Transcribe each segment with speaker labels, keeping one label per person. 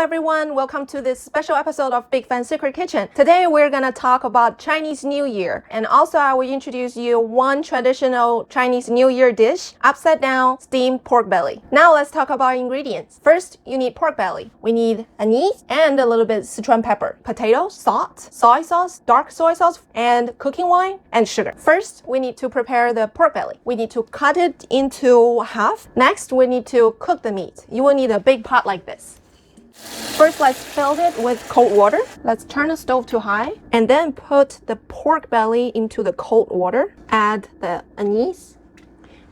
Speaker 1: everyone, welcome to this special episode of Big Fan Secret Kitchen. Today we're gonna talk about Chinese New Year, and also I will introduce you one traditional Chinese New Year dish, upside down steamed pork belly. Now let's talk about ingredients. First, you need pork belly. We need anise and a little bit Sichuan pepper, potatoes, salt, soy sauce, dark soy sauce, and cooking wine, and sugar. First, we need to prepare the pork belly. We need to cut it into half. Next, we need to cook the meat. You will need a big pot like this. First, let's fill it with cold water. Let's turn the stove to high and then put the pork belly into the cold water. Add the anise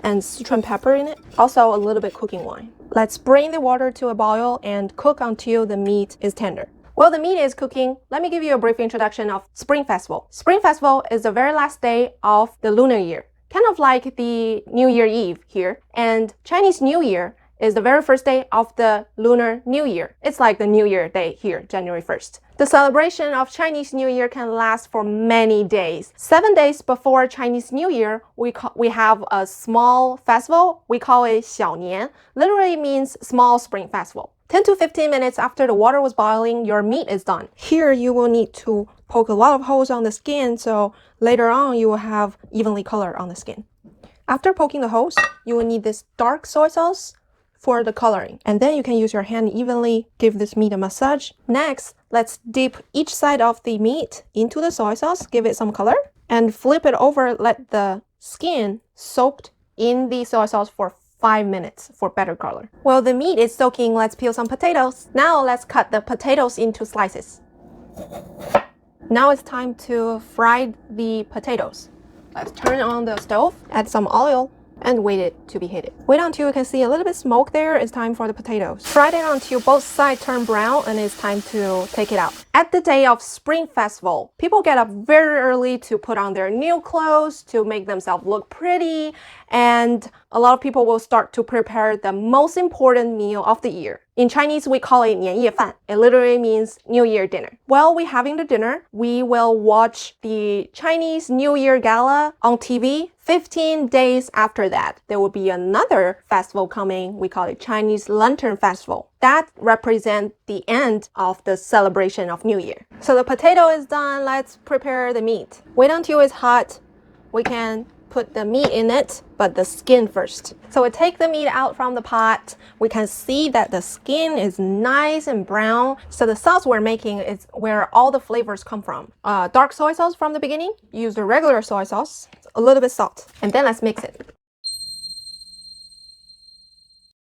Speaker 1: and Sichuan pepper in it. Also a little bit cooking wine. Let's bring the water to a boil and cook until the meat is tender. While the meat is cooking, let me give you a brief introduction of Spring Festival. Spring Festival is the very last day of the lunar year, kind of like the New Year Eve here. And Chinese New Year is the very first day of the Lunar New Year. It's like the New Year Day here, January 1st. The celebration of Chinese New Year can last for many days. 7 days before Chinese New Year, we have a small festival. We call it 小年. Literally means small spring festival. 10 to 15 minutes after the water was boiling, your meat is done. Here you will need to poke a lot of holes on the skin, so later on you will have evenly color on the skin. After poking the holes, you will need this dark soy sauce for the coloring, and then you can use your hand evenly give this meat a massage. Next, let's dip each side of the meat into the soy sauce, give it some color, and flip it over. Let the skin soaked in the soy sauce for 5 minutes for better color. While the meat is soaking, let's peel some potatoes. Now let's cut the potatoes into slices. Now it's time to fry the potatoes. Let's turn on the stove, add some oil, and wait it to be heated. Wait until you can see a little bit smoke there. It's time for the potatoes. Fry it until both sides turn brown, and it's time to take it out. At the day of Spring Festival, people get up very early to put on their new clothes, to make themselves look pretty, and a lot of people will start to prepare the most important meal of the year. In Chinese, we call it 年夜饭. It literally means New Year dinner. While we're having the dinner, we will watch the Chinese New Year Gala on TV. 15 days after that, there will be another festival coming. We call it Chinese Lantern Festival. That represents the end of the celebration of New Year. So the potato is done. Let's prepare the meat. Wait until it's hot. We can put the meat in it, but the skin first. So we take the meat out from the pot. We can see that the skin is nice and brown. So the sauce we're making is where all the flavors come from. Dark soy sauce from the beginning. Use the regular soy sauce, a little bit salt, and then let's mix it.